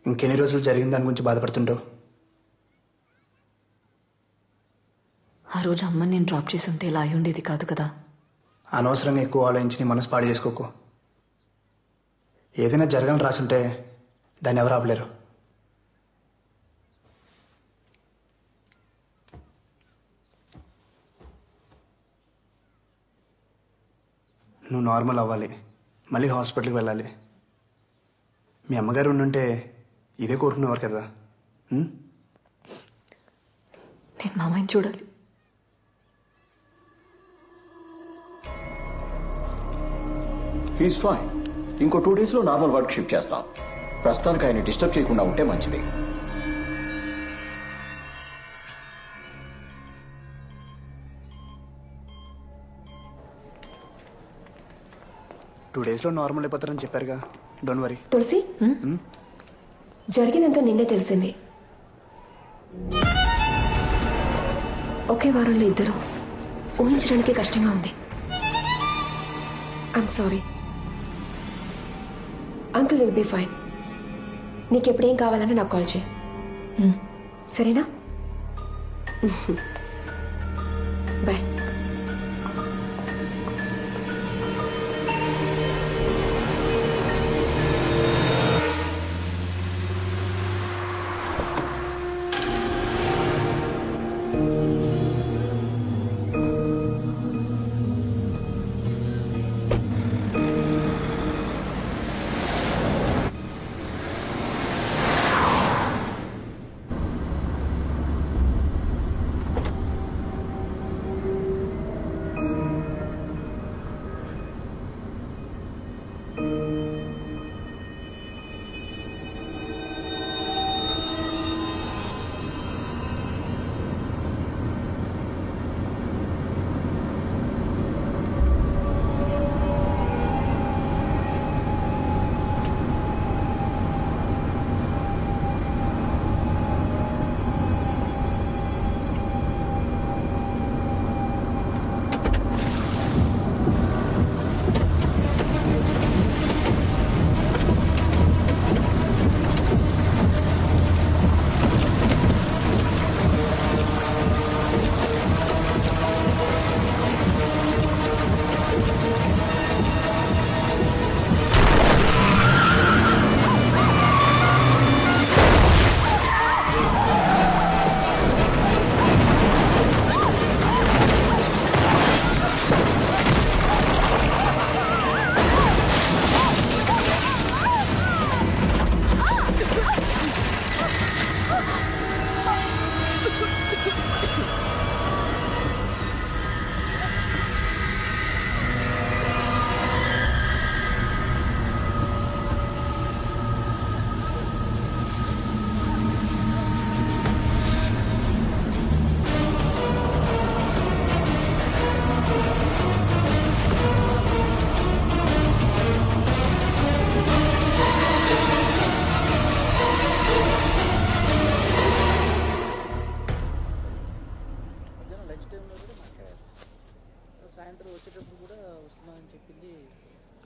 ఇంకెన్ని రోజులు జరిగిన దాని గురించి బాధపడుతుంటావు? ఆ రోజు అమ్మని నేను డ్రాప్ చేసి ఉంటే ఇలా అయి ఉండేది కాదు కదా. అనవసరంగా ఎక్కువ ఆలోచించి నీ మనసు పాడు చేసుకోకు. ఏదైనా జరగని రాసుంటే దాన్ని ఎవరు ఆపలేరు. నువ్వు నార్మల్ అవ్వాలి, మళ్ళీ హాస్పిటల్కి వెళ్ళాలి. మీ అమ్మగారు ఉండుంటే ఇదే కోరుకునేవారు కదా. నేను మామయ్యని చూడాలి. He's fine. ఇంకో 2 డేస్లో నార్మల్ వర్క్ షిఫ్ట్ చేస్తాం. ప్రస్తుతానికి ఆయన డిస్టర్బ్ చేయకుండా ఉంటే మంచిది. టూ డేస్లో నార్మల్ అయిపోతారని చెప్పారుగా, డోంట్ వరీ. తులసి, జరిగినంత నిన్నే తెలిసింది. ఒకే వారంలో ఇద్దరు ఊహించడానికి కష్టంగా ఉంది. I'm sorry. Uncle will be fine. నీకెప్పుడేం కావాలన్నా నాకు కాల్ చేయి, సరేనా? బాయ్.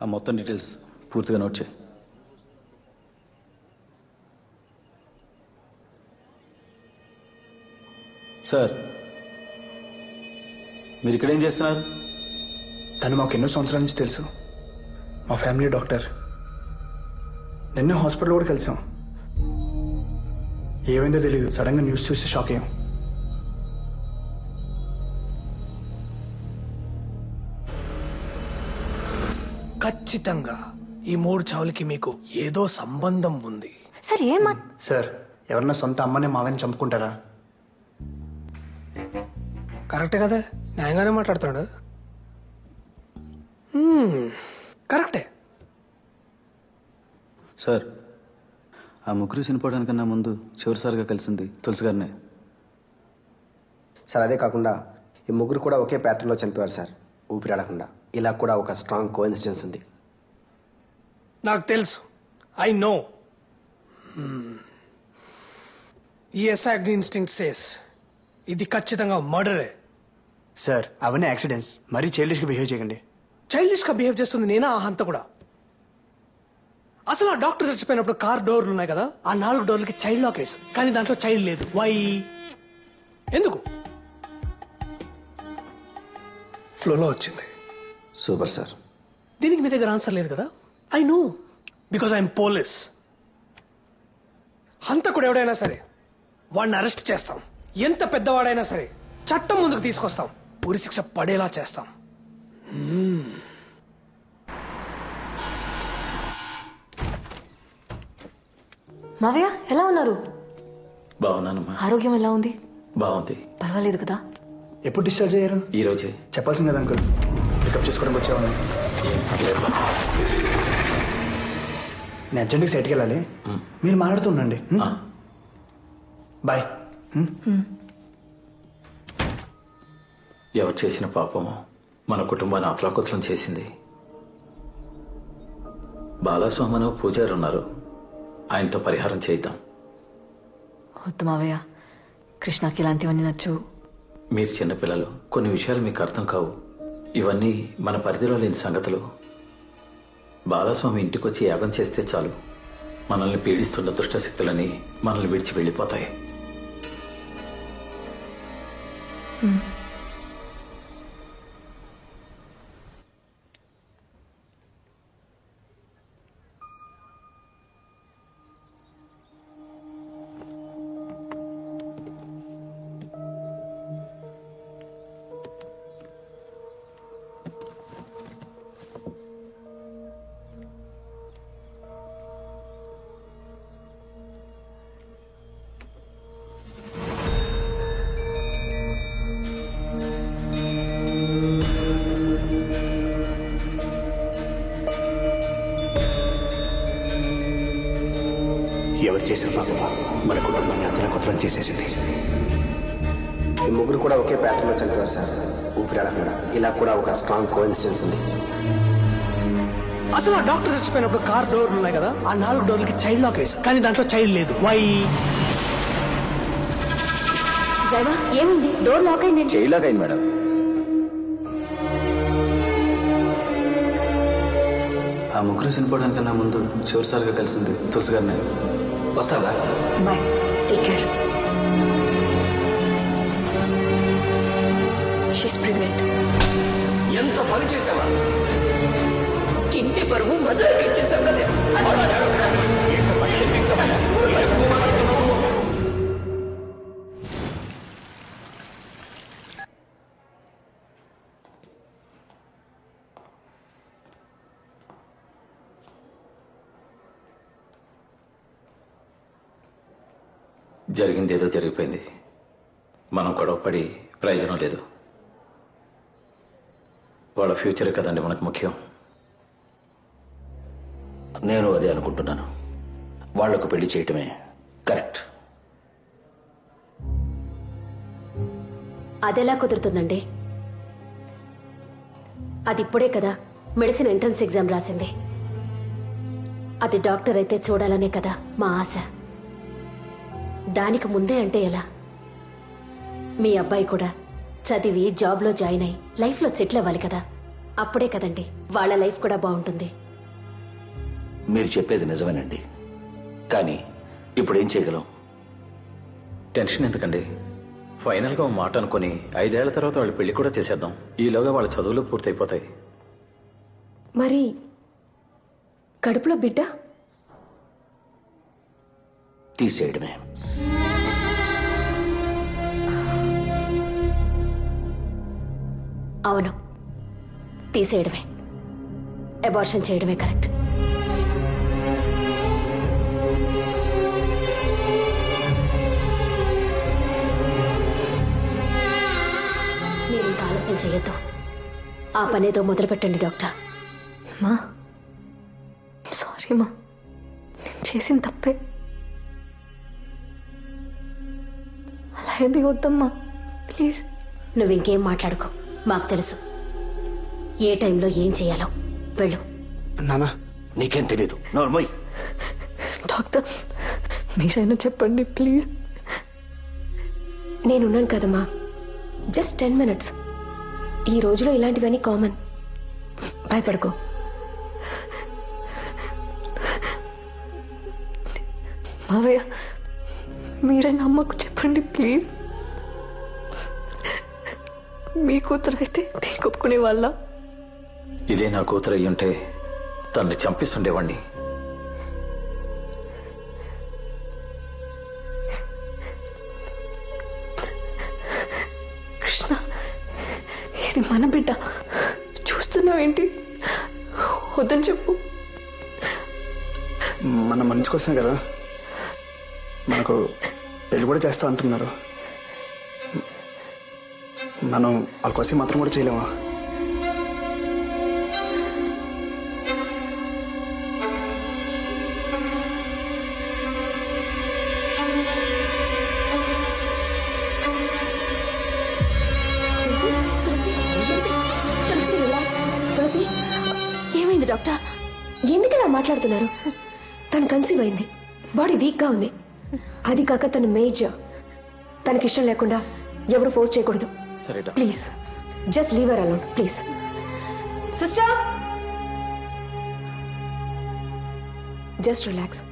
ఆ మొత్తం డీటెయిల్స్ పూర్తిగా నోట్ చేయి. సార్, మీరు ఇక్కడ ఏం చేస్తున్నారు? తను మాకు ఎన్నో సంవత్సరాల నుంచి తెలుసు. మా ఫ్యామిలీ డాక్టర్. నిన్నే హాస్పిటల్ కూడా కలిసాం. ఏమైందో తెలియదు, సడన్గా న్యూస్ చూసి షాక్ అయ్యాం. ఖచ్చితంగా ఈ 3 చావులకి మీకు ఏదో సంబంధం ఉంది. సార్ సార్, ఎవరన్నా సొంత అమ్మనే మావని చంపుకుంటారా? కరెక్టే కదా, న్యాయంగానే మాట్లాడుతున్నాడు. కరెక్టే సార్. ఆ ముగ్గురు చనిపోవడానికన్నా ముందు చివరిసారిగా కలిసింది తులసి గారినే. సార్, అదే కాకుండా ఈ ముగ్గురు కూడా ఒకే ప్యాటర్న్లో చనిపోయారు సార్, ఊపిరాడకుండా. ఇలా కూడా ఒక స్ట్రాంగ్ కోఇన్సిడెన్స్ ఉంది. నాకు తెలుసు, ఐ నో. ఈ ఎస్ఐ ఇన్స్టింక్ట్ సేస్ ఇది ఖచ్చితంగా మర్డరే. సార్, అవన్నీ యాక్సిడెంట్స్. మరీ చైల్డిష్గా బిహేవ్ చేయకండి. చైల్డిష్గా బిహేవ్ చేస్తుంది నేనా ఆ హంత కూడా? అసలు ఆ డాక్టర్ చచ్చిపోయినప్పుడు కార్ డోర్లు ఉన్నాయి కదా, ఆ 4 డోర్లకి చైల్డ్ లాక్ వేసు, కానీ దాంట్లో చైల్డ్ లేదు. వై? ఎందుకు? ఫ్లోలో వచ్చింది. Super sir. దీనికి మీ దగ్గర ఆన్సర్ లేదు కదా? I know, because I'm police. హంతకుడు ఎవడైనా సరే వాడిని అరెస్ట్ చేస్తాం. ఎంత పెద్దవాడైనా సరే చట్టం ముందుకు తీసుకొస్తాం. ఉరి శిక్ష పడేలా చేస్తాం. మావయ్య ఎలా ఉన్నారు? బాగున్నానమ్మా. ఆరోగ్యం ఎలా ఉంది? బాగుంది. పర్వాలేదు కదా? ఎప్పుడు డిశ్చార్జ్ అయ్యారు? ఈ రోజే. చెప్పాల్సింది కదా అంకుల్, పికప్ చేసుకోవడానికి వచ్చేవాడిని. నేను అర్జెంట్గా సైట్కి వెళ్ళాలి, మీరు మాట్లాడుతూ ఉండండి. బాయ్. ఎవరు చేసిన పాపమో మన కుటుంబాన్ని అతలాకుతలం చేసింది. బాలస్వామను పూజారు ఉన్నారు, ఆయనతో పరిహారం చేద్దాం. వద్దు మావయ్య, కృష్ణకి ఇలాంటివన్నీ నచ్చు. మీరు చిన్నపిల్లలు, కొన్ని విషయాలు మీకు అర్థం కావు. ఇవన్నీ మన పరిధిలో లేని సంగతులు. బాలస్వామి ఇంటికొచ్చి యాగం చేస్తే చాలు, మనల్ని పీడిస్తున్న దుష్టశక్తులని మనల్ని విడిచి వెళ్ళిపోతాయి. ఎవరు చేసిన పాపమా మన కుటుంబాన్ని అతలాకుతలం చేసేసింది. ఈ ముగ్గురు కూడా ఒకే ప్యాటర్న్లో చనిపోయారు సార్, ఊపిరాడకుండా. ఇలా కూడా ఒక స్ట్రాంగ్ కోఇన్సిడెన్స్ ఉంది. అసలు ఆ డాక్టర్ చచ్చిపోయినప్పుడు కార్ డోర్లు ఉన్నాయి కదా, ఆ 4 డోర్లకి చైల్డ్ లాక్ వేసు, కానీ దాంట్లో చైల్డ్ లేదు. వై? డ్రైవర్ ఏమైంది? డోర్ లాక్ అయింది. చైల్డ్ లాక్ అయింది మేడం. ఆ ముగ్గురు చనిపోవడానికన్నా ముందు చివరిసారిగా కలిసింది తులసి గారిని. వస్తావా? Bye, take care. She's pregnant. ఎంత పని చేసావా? ఇంటి పరువు మజాకి ఇచ్చేసాం కదా. జరిగింది ఏదో జరిగిపోయింది, మనం గొడవపడి ప్రయోజనం లేదు. వాళ్ళ ఫ్యూచర్ కదండి మనకు ముఖ్యం. నేను అదే అనుకుంటున్నాను. వాళ్లకు పెళ్లి చేయటమే కరెక్ట్. అదెలా కుదురుతుందండి? అది ఇప్పుడే కదా మెడిసిన్ ఎంట్రన్స్ ఎగ్జామ్ రాసింది. అది డాక్టర్ అయితే చూడాలనే కదా మా ఆశ. దానికి ముందే అంటే ఎలా? మీ అబ్బాయి కూడా చదివి జాబ్లో జాయిన్ అయ్యి లైఫ్లో సెటిల్ అవ్వాలి కదా. అప్పుడే కదండి వాళ్ళ లైఫ్ కూడా బాగుంటుంది. మీరు చెప్పేది నిజమేనండి, కానీ ఇప్పుడు ఏం చేయగలం? టెన్షన్ ఎందుకండి? ఫైనల్గా ఒక మాట అనుకుని 5 ఏళ్ల తర్వాత వాళ్ళ పెళ్లి కూడా చేసేద్దాం. ఈలోగా వాళ్ళ చదువులు పూర్తయిపోతాయి. మరి కడుపులో బిడ్డ తీసేయడమే. అవును, తీసేయడమే. అబార్షన్ చేయడమే కరెక్ట్. మీరు ఇంకా ఆలస్యం చేయొద్దు. ఆ పనేదో మొదలుపెట్టండి డాక్టర్. మా సారీ మా, నేను చేసిన తప్పే. అలా ఎందుకు వద్దమ్మా, ప్లీజ్. నువ్వు ఇంకేం మాట్లాడుకో, మాకు తెలుసు ఏ టైంలో ఏం చేయాలో. వెళ్ళు. నానా, నీకేం తెలీదు. నార్మల్. డాక్టర్ మీరైనా చెప్పండి ప్లీజ్. నేనున్నాను కదమ్మా, జస్ట్ 10 minutes. ఈ రోజులో ఇలాంటివన్నీ కామన్. భయపడుకో. మావయ్య మీరే అమ్మకు చెప్పండి ప్లీజ్. మీ కూతురు అయితే నేను ఒప్పుకునే వాళ్ళ? ఇదే నా కూతురు అయ్యుంటే తనని చంపిస్తుండేవాణ్ణి. కృష్ణ, ఇది మన బిడ్డ, చూస్తున్నావేంటి? వద్దని చెప్పు. మన మంచి కోసమే కదా, మనకు పెళ్లి కూడా చేస్తా అంటున్నారు. మనం వాళ్ళ కోసం మాత్రం కూడా చేయలేమా? తులసి, ఏమైంది డాక్టర్? ఎందుకలా మాట్లాడుతున్నారు? తను కన్సీవ్ అయింది, బాడీ వీక్గా ఉంది. అది కాక తను మేజర్. తనకిష్టం లేకుండా ఎవరు ఫోర్స్ చేయకూడదు. సరే doctor. Please just leave her alone please. Sister, just relax.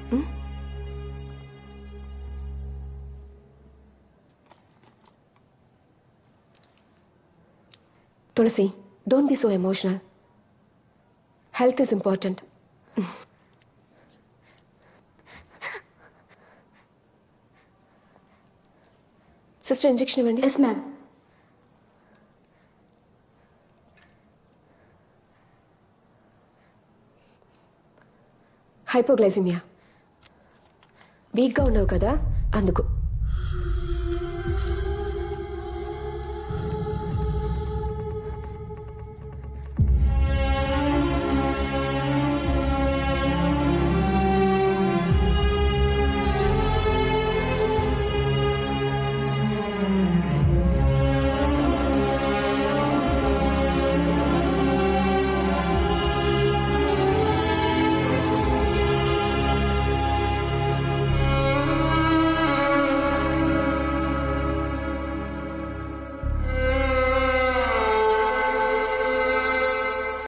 Tulasi, don't be so emotional. Health is important. Sister, injection ఇవ్వండి. Yes ma'am. హైపోగ్లైసిమియా. వీక్గా ఉన్నావు కదా, అందుకు.